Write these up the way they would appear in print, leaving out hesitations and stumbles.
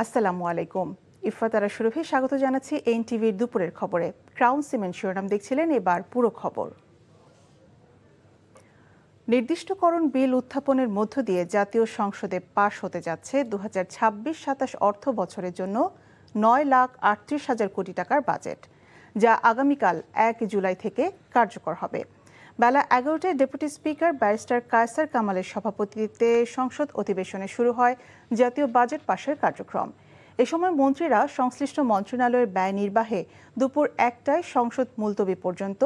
আসসালামু আলাইকুম। ইফাতারা সুরভি স্বাগত জানাচ্ছি এনটিভির দুপুরের খবরে। ক্রাউন সিমেন্ট শিরোনাম দেখছিলেন, এবার পুরো খবর। নির্দিষ্টকরণ বিল উত্থাপনের মধ্য দিয়ে জাতীয় সংসদে পাশ হতে যাচ্ছে 2026-27 অর্থ বছরের জন্য 9,38,000 কোটি টাকার বাজেট, যা আগামীকাল 1 জুলাই থেকে কার্যকর হবে। বেলা 11টায় ডেপুটি স্পিকার ব্যারিস্টার কায়সার কামালের সভাপতিত্বে সংসদ অধিবেশনে শুরু হয় জাতীয় বাজেট পাশের কার্যক্রম। এ সময় মন্ত্রীরা সংশ্লিষ্ট মন্ত্রণালয়ের ব্যয় নির্বাহে দুপুর 1টায় সংসদ মুলতবি পর্যন্ত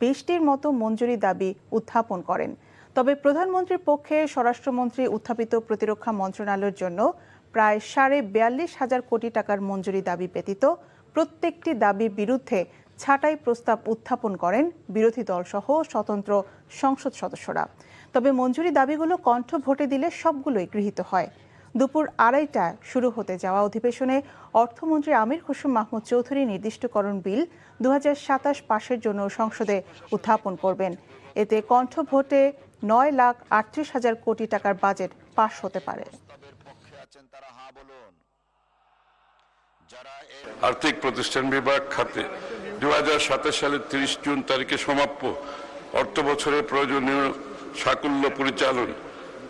20টির মতো মঞ্জুরি দাবি উত্থাপন করেন। তবে প্রধানমন্ত্রীর পক্ষে স্বরাষ্ট্রমন্ত্রী উত্থাপিত প্রতিরক্ষা মন্ত্রণালয়ের জন্য প্রায় 42,500 কোটি টাকার মঞ্জুরি দাবি ব্যতীত প্রত্যেকটি দাবির বিরুদ্ধে ছাঁটাই প্রস্তাব উত্থাপন করেন বিরোধী দলসহ স্বতন্ত্র সংসদ সদস্যরা। তবে মঞ্জুরি দাবিগুলো কণ্ঠ ভোটে দিলে সবগুলোই গৃহীত হয়। দুপুর 2:30টায় শুরু হতে যাওয়া অধিবেশনে অর্থমন্ত্রী আমির খসরু মাহমুদ চৌধুরী নির্দিষ্টকরণ বিল 2027 পাশের জন্য সংসদে উত্থাপন করবেন। এতে কণ্ঠ ভোটে 9,38,000 কোটি টাকার বাজেট পাশ হতে পারে। আর্থিক প্রতিষ্ঠান বিভাগ খাতে 2027 সালের 30 জুন তারিখে সমাপ্য অর্থ বছরের প্রয়োজনীয় সাকুল্য পরিচালন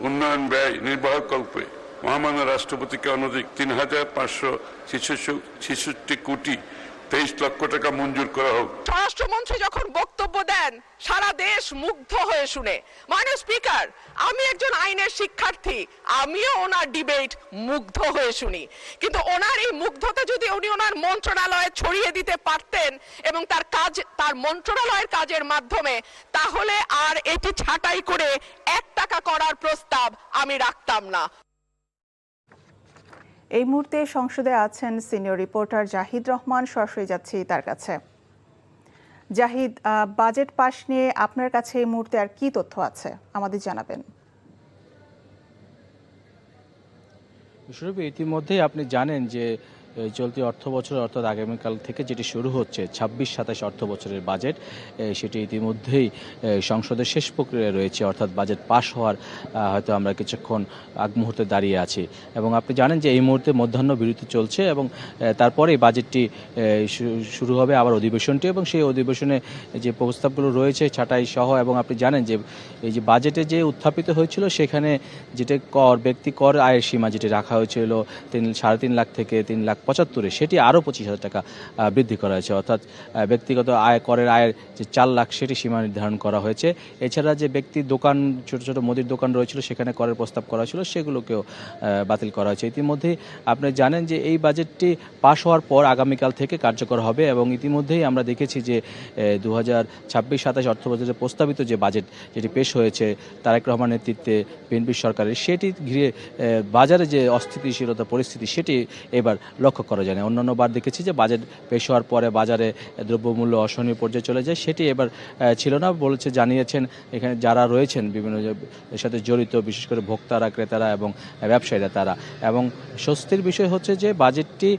উন্নয়ন ব্যয় নির্বাহকল্পে মহামান্য রাষ্ট্রপতিকে অনধিক 3,566 কোটি 23 লক্ষ টাকা মঞ্জুর করা হোক। স্বরাষ্ট্রমন্ত্রী যখন বক্তব্য দেন সারা দেশ মুগ্ধ হয়ে শুনে। মাননীয় স্পিকার, আমি একজন আইনের শিক্ষার্থী, আমিও ওনার ডিবেট মুগ্ধ হয়ে শুনি, কিন্তু ওনার এই মুগ্ধতা যদি উনি ওনার মন্ত্রণালয়ে ছড়িয়ে দিতে পারতেন এবং তার মন্ত্রণালয়ের কাজের মাধ্যমে, তাহলে আর এটি ছাঁটাই করে 1 টাকা করার প্রস্তাব আমি রাখতাম না। এই মুহূর্তে সংসদে আছেন সিনিয়র রিপোর্টার জাহিদ রহমান, সরাসরি যাচ্ছি তার কাছে। জাহিদ, বাজেট পাশ নিয়ে আপনার কাছে এই মুহূর্তে আর কি তথ্য আছে আমাদের জানাবেন। ইতিমধ্যেই আপনি জানেন যে চলতি অর্থ বছর অর্থাৎ আগামীকাল থেকে যেটি শুরু হচ্ছে 26-27 অর্থ বছরের বাজেট, সেটি ইতিমধ্যেই সংসদের শেষ প্রক্রিয়ায় রয়েছে, অর্থাৎ বাজেট পাশ হওয়ার হয়তো আমরা কিছুক্ষণ আগ মুহূর্তে দাঁড়িয়ে আছি। এবং আপনি জানেন যে এই মুহূর্তে মধ্যাহ্ন বিরতি চলছে এবং তারপরেই বাজেটটি শুরু হবে আবার অধিবেশনটি, এবং সেই অধিবেশনে যে প্রস্তাবগুলো রয়েছে ছাঁটাই সহ, এবং আপনি জানেন যে এই যে বাজেটে যে উত্থাপিত হয়েছিল সেখানে যেটা ব্যক্তি কর আয়ের সীমা যেটি রাখা হয়েছিল 3.5 লাখ থেকে 3,75,000, সেটি আরও 25,000 টাকা বৃদ্ধি করা হয়েছে, অর্থাৎ ব্যক্তিগত করের আয়ের যে 4 লাখ সেটি সীমা নির্ধারণ করা হয়েছে। এছাড়া যে ব্যক্তি দোকান, ছোট ছোট মুদির দোকান রয়েছিল সেখানে করের প্রস্তাব করা হয়েছিল সেগুলোকেও বাতিল করা হয়েছে। ইতিমধ্যেই আপনি জানেন যে এই বাজেটটি পাশ হওয়ার পর আগামীকাল থেকে কার্যকর হবে, এবং ইতিমধ্যেই আমরা দেখেছি যে 2026-27 অর্থ বছরের প্রস্তাবিত যে বাজেট যেটি পেশ হয়েছে তারেক রহমানের নেতৃত্বে বিএনপি সরকারের, সেটি ঘিরে বাজারে যে অস্থিতিশীলতা পরিস্থিতি সেটি এবার লক্ষ্য করা যায় না। অন্যান্য বার দেখেছি যে বাজেট পেশ হওয়ার পরে বাজারে দ্রব্যমূল্য অসহনীয় পর্যায়ে চলে যায়, সেটি এবার ছিল না জানিয়েছেন এখানে যারা রয়েছেন বিভিন্ন এর সাথে জড়িত, বিশেষ করে ভোক্তারা, ক্রেতারা এবং ব্যবসায়ীরা তারা। এবং স্বস্তির বিষয় হচ্ছে যে বাজেটটি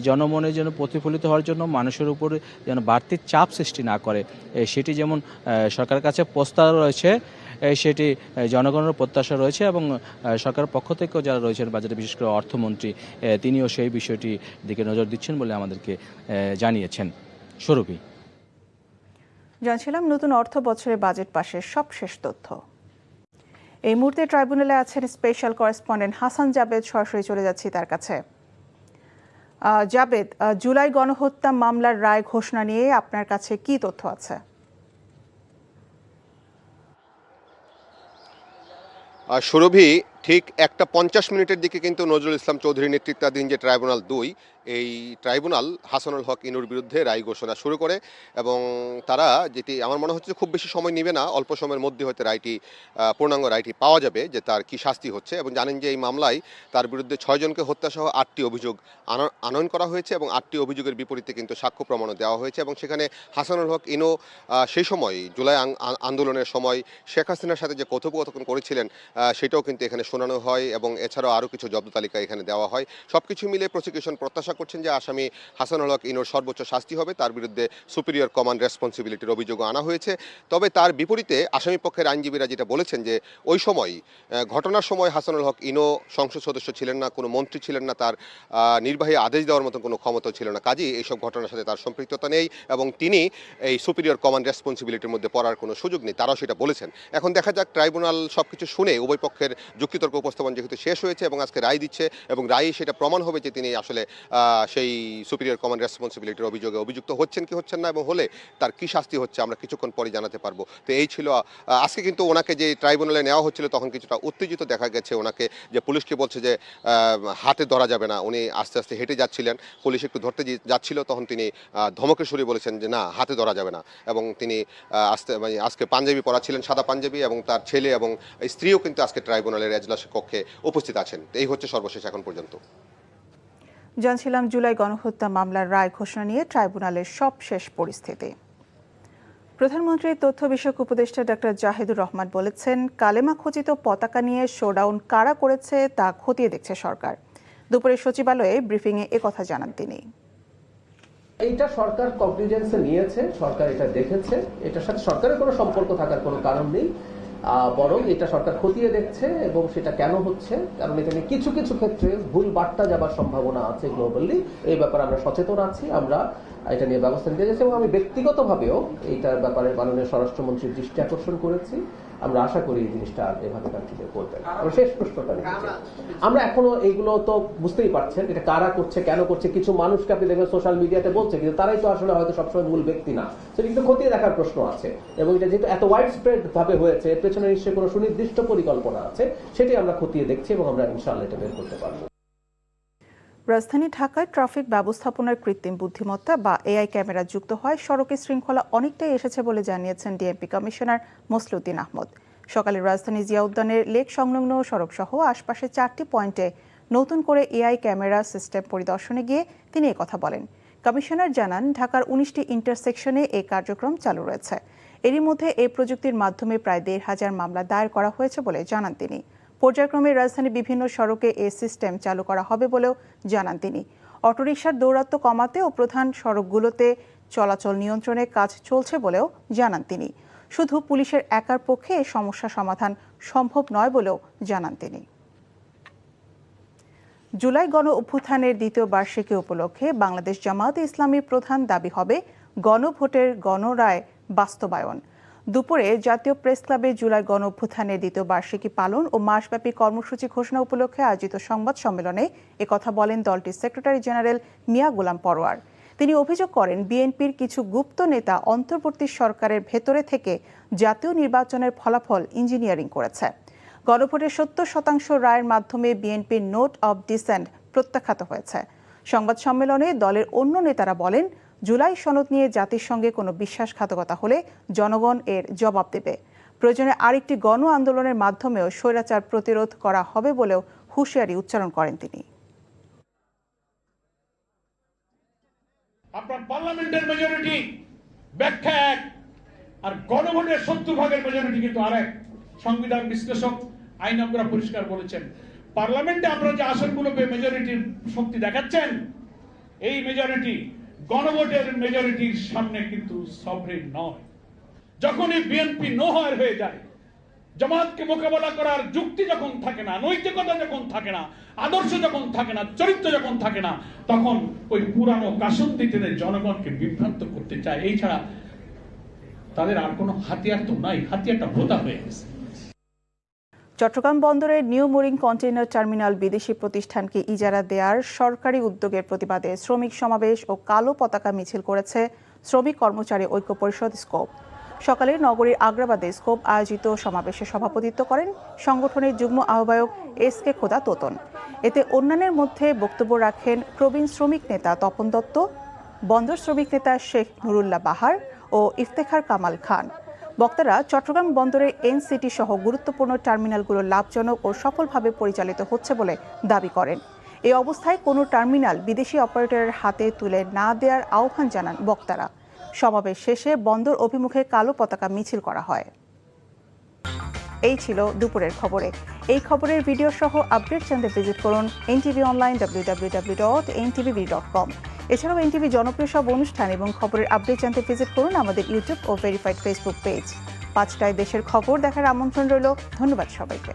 জনমনে যেন প্রতিফলিত হওয়ার জন্য মানুষের উপরে যেন বাড়তি চাপ সৃষ্টি না করে, সেটি যেমন সরকারের কাছে প্রস্তাব রয়েছে, সেটি জনগণের প্রত্যাশা রয়েছে, এবং সরকারের পক্ষ থেকেও যারা রয়েছেন বাজেটে, বিশেষ করে অর্থমন্ত্রী, তিনিও সেই বিষয়টি দিকে নজর দিচ্ছেন বলে আমাদেরকে জানিয়েছেন। সুরভি, জানছিলাম নতুন অর্থ বছরে বাজেট পাশের সবশেষ তথ্য। এই মুহূর্তে ট্রাইব্যুনালে আছেন স্পেশাল করেসপন্ডেন্ট হাসান জাবেদ, সরাসরি চলে যাচ্ছি তার কাছে। জাবেদ, জুলাই গণহত্যা মামলার রায় ঘোষণা নিয়ে আপনার কাছে কি তথ্য আছে? সুরভি, ঠিক 1:50 দিকে কিন্তু নজরুল ইসলাম চৌধুরী নেতৃত্বাধীন যে ট্রাইব্যুনাল 2, এই ট্রাইব্যুনাল হাসানুল হক ইনুর বিরুদ্ধে রায় ঘোষণা শুরু করে, এবং তারা যেটি আমার মনে হচ্ছে খুব বেশি সময় নেবে না, অল্প সময়ের মধ্যে হয়তো পূর্ণাঙ্গ রায়টি পাওয়া যাবে যে তার কি শাস্তি হচ্ছে। এবং জানেন যে এই মামলায় তার বিরুদ্ধে 6 জনকে হত্যাসহ 8টি অভিযোগ আনয়ন করা হয়েছে, এবং 8টি অভিযোগের বিপরীতে কিন্তু সাক্ষ্য প্রমাণও দেওয়া হয়েছে। এবং সেখানে হাসানুল হক ইনু সেই সময় জুলাই আন্দোলনের সময় শেখ হাসিনার সাথে যে কথোপকথন করেছিলেন সেটাও কিন্তু এখানে শোনানো হয় এবং এছাড়াও আরও কিছু জব্দ তালিকা এখানে দেওয়া হয়। সবকিছু মিলে প্রসিকিউশন প্রত্যাশা করছেন যে আসামি হাসানুল হক ইনুর সর্বোচ্চ শাস্তি হবে, তার বিরুদ্ধে সুপিরিয়র কমান্ড রেসপন্সিবিলিটির অভিযোগও আনা হয়েছে। তবে তার বিপরীতে আসামি পক্ষের আইনজীবীরা যেটা বলেছেন যে ওই সময় ঘটনার সময় হাসানুল হক ইনো সংসদ সদস্য ছিলেন না, কোনো মন্ত্রী ছিলেন না, তার নির্বাহী আদেশ দেওয়ার মতো কোনো ক্ষমতা ছিল না, কাজেই এইসব ঘটনার সাথে তার সম্পৃক্ততা নেই এবং তিনি এই সুপিরিয়র কমান্ড রেসপন্সিবিলিটির মধ্যে পড়ার কোনো সুযোগ নেই, তারাও সেটা বলেছেন। এখন দেখা যাক ট্রাইব্যুনাল সবকিছু শুনে উভয় পক্ষের যুক্তিতর্ক উপস্থাপন যেহেতু শেষ হয়েছে এবং আজকে রায় দিচ্ছে এবং রায়ে সেটা প্রমাণ হবে যে তিনি আসলে সেই সুপিরিয়র কমান্ড রেসপন্সিবিলিটির অভিযোগে অভিযুক্ত হচ্ছেন কি হচ্ছেন না এবং হলে তার কি শাস্তি হচ্ছে আমরা কিছুক্ষণ পরে জানাতে পারবো। তো এই ছিল আজকে কিন্তু ওনাকে যে ট্রাইব্যুনালে নেওয়া হচ্ছিল তখন কিছুটা উত্তেজিত দেখা গেছে ওনাকে, যে পুলিশকে বলছে যে হাতে ধরা যাবে না, উনি আস্তে আস্তে হেঁটে যাচ্ছিলেন, পুলিশ একটু ধরতে যাচ্ছিল, তখন তিনি ধমকের সুরে বলেছেন যে না হাতে ধরা যাবে না এবং তিনি আজকে পাঞ্জাবি পরা ছিলেন, সাদা পাঞ্জাবি, এবং তার ছেলে এবং স্ত্রীও কিন্তু আজকে ট্রাইব্যুনালের এজলাস কক্ষে উপস্থিত আছেন। এই হচ্ছে সর্বশেষ এখন পর্যন্ত। জানছিলাম জুলাই গণহত্যা মামলার রায় ঘোষণা নিয়ে ট্রাইব্যুনালের সবশেষ পরিস্থিতি। প্রধানমন্ত্রীর তথ্য বিষয়ক উপদেষ্টা ডক্টর জাহিদুর রহমান বলেছেন, কালেমা খচিত পতাকা নিয়ে শোডাউন কারা করেছে তা খতিয়ে দেখছে সরকার। দুপুরে সচিবালয়ে ব্রিফিংয়ে একথা জানান তিনি। এইটা সরকার কগনিজেন্সে নিয়েছে, সরকার এটা দেখেছে, এটার সাথে সরকারের কোনো সম্পর্ক থাকার কোনো কারণ নেই, বরং এটা সরকার খতিয়ে দেখছে এবং সেটা কেন হচ্ছে, কারণ এখানে কিছু কিছু ক্ষেত্রে ভুল বার্তা যাবার সম্ভাবনা আছে গ্লোবালি। এই ব্যাপারে আমরা সচেতন আছি, আমরা এটা নিয়ে ব্যবস্থা নিতে যাচ্ছি এবং আমি ব্যক্তিগতভাবেও এইটার ব্যাপারে মাননীয় স্বরাষ্ট্রমন্ত্রীর দৃষ্টি আকর্ষণ করেছি। আমরা আশা করি এই জিনিসটা এভাবে কন্টিনিউ করবেন। আমরা শেষ প্রশ্নটা নিচ্ছি, আমরা এখনো এইগুলো তো বুঝতেই পারছেন এটা কারা করছে, কেন করছে। কিছু মানুষকে আপনি দেখবেন সোশ্যাল মিডিয়াতে বলছে, কিন্তু তারাই তো আসলে হয়তো সবসময় মূল ব্যক্তি না, সেটা কিন্তু খতিয়ে দেখার প্রশ্ন আছে। এবং এটা যেহেতু এত ওয়াইড স্প্রেড ভাবে হয়েছে, এর পেছনে নিশ্চয়ই কোনো সুনির্দিষ্ট পরিকল্পনা আছে, সেটাই আমরা খতিয়ে দেখছি এবং আমরা ইনশাআল্লাহ এটা বের করতে পারবো। রাজধানী ঢাকায় ট্রাফিক ব্যবস্থাপনার কৃত্রিম বুদ্ধিমত্তা বা এআই ক্যামেরা যুক্ত হয় সড়কের শৃঙ্খলা অনেকটাই এসেছে বলে জানিয়েছেন ডিএমপি কমিশনার মসলিউদ্দিন আহমদ। সকালে রাজধানী জিয়া উদ্যানের লেক সংলগ্ন সড়ক সহ আশপাশে 4টি পয়েন্টে নতুন করে এআই ক্যামেরা সিস্টেম পরিদর্শনে গিয়ে তিনি একথা বলেন। কমিশনার জানান, ঢাকার 19টি ইন্টারসেকশনে এই কার্যক্রম চালু রয়েছে। এরই মধ্যে এই প্রযুক্তির মাধ্যমে প্রায় 1,500 মামলা দায়ের করা হয়েছে বলে জানান তিনি। পর্যায়ক্রমে রাজধানীর বিভিন্ন সড়কে এই সিস্টেম চালু করা হবে বলেও জানান তিনি। অটোরিকশার দৌরাত্ম্য কমাতে ও প্রধান সড়কগুলোতে চলাচল নিয়ন্ত্রণে কাজ চলছে বলেও জানান তিনি। শুধু পুলিশের একার পক্ষে এই সমস্যা সমাধান সম্ভব নয় বলেও জানান তিনি। জুলাই গণ অভ্যুত্থানের দ্বিতীয় বার্ষিকী উপলক্ষে বাংলাদেশ জামায়াতে ইসলামীর প্রধান দাবি হবে গণভোটের গণরায় বাস্তবায়ন। দুপুরে জাতীয় প্রেস ক্লাবে জুলাই গণ অভ্যুত্থানের দ্বিতীয় বার্ষিকী পালন ও মাসব্যাপী কর্মসূচি ঘোষণা উপলক্ষে আয়োজিত সংবাদ সম্মেলনে একথা বলেন দলটির সেক্রেটারি জেনারেল মিয়া গোলাম পরোয়ার। তিনি অভিযোগ করেন, বিএনপির কিছু গুপ্ত নেতা অন্তর্বর্তী সরকারের ভেতরে থেকে জাতীয় নির্বাচনের ফলাফল ইঞ্জিনিয়ারিং করেছে। গণভোটের 70% রায়ের মাধ্যমে বিএনপির নোট অব ডিসেন্ট প্রত্যাখ্যাত হয়েছে। সংবাদ সম্মেলনে দলের অন্য নেতারা বলেন, জুলাই সনদ নিয়ে জাতির সঙ্গে কোনো বিশ্বাসঘাতকতা হলে জনগণ এর জবাব দেবে। প্রয়োজনে আরেকটি গণ আন্দোলনের মাধ্যমেও স্বৈরাচার প্রতিরোধ করা হবে বলেও হুঁশিয়ারি উচ্চারণ করেন তিনি। আপনার পার্লামেন্টের মেজরিটি ব্যাখ্যা এক, আর গণভোটের 70% মেজরিটি কিন্তু আরেক। সংবিধান বিশ্লেষক আইনজ্ঞরা পরিষ্কার বলেছেন, পার্লামেন্টে আপনারা যে আসনগুলো পেয়ে মেজরিটির শক্তি দেখাচ্ছেন, এই মেজরিটি গণভোটের মেজরিটির সামনে কিন্তু সভরেন নয়। যখনই বিএনপি নোহার হয়ে যায়, জামাতকে মোকাবেলা করার যুক্তি যখন থাকে না, নৈতিকতা যখন থাকে না, আদর্শ যখন থাকে না, চরিত্র যখন থাকে না, তখন ওই পুরানো কাসন্দিতে জনগণকে বিভ্রান্ত করতে চায়। এই ছাড়া তাদের আর কোনো হাতিয়ার তো নাই, হাতিয়ারটা ভোতা হয়ে গেছে। চট্টগ্রাম বন্দরের নিউ মোরিং কন্টেইনার টার্মিনাল বিদেশি প্রতিষ্ঠানকে ইজারা দেওয়ার সরকারি উদ্যোগের প্রতিবাদে শ্রমিক সমাবেশ ও কালো পতাকা মিছিল করেছে শ্রমিক কর্মচারী ঐক্য পরিষদ স্কোপ। সকালে নগরীর আগ্রাবাদে স্কোপ আয়োজিত সমাবেশে সভাপতিত্ব করেন সংগঠনের যুগ্ম আহ্বায়ক SK খোদা তোতন। এতে অন্যান্যের মধ্যে বক্তব্য রাখেন প্রবীণ শ্রমিক নেতা তপন দত্ত, বন্দর শ্রমিক নেতা শেখ নুরুল্লাহ বাহার ও ইফতেখার কামাল খান। বক্তারা চট্টগ্রাম বন্দরের NCT সহ গুরুত্বপূর্ণ টার্মিনালগুলো লাভজনক ও সফলভাবে পরিচালিত হচ্ছে বলে দাবি করেন। এই অবস্থায় কোনো টার্মিনাল বিদেশি অপারেটরের হাতে তুলে না দেওয়ার আহ্বান জানান বক্তারা। সমাবেশ শেষে বন্দর অভিমুখে কালো পতাকা মিছিল করা হয়। এই ছিল দুপুরের খবরে। এই খবরের ভিডিও সহ আপডেট জানতে ভিজিট করুন এনটিভি অনলাইন www.ntvb.com। এছাড়াও এনটিভি জনপ্রিয় সব অনুষ্ঠান এবং খবরের আপডেট জানতে ভিজিট করুন আমাদের ইউটিউব ও ভেরিফাইড ফেসবুক পেজ। 5টায় দেশের খবর দেখার আমন্ত্রণ রইল। ধন্যবাদ সবাইকে।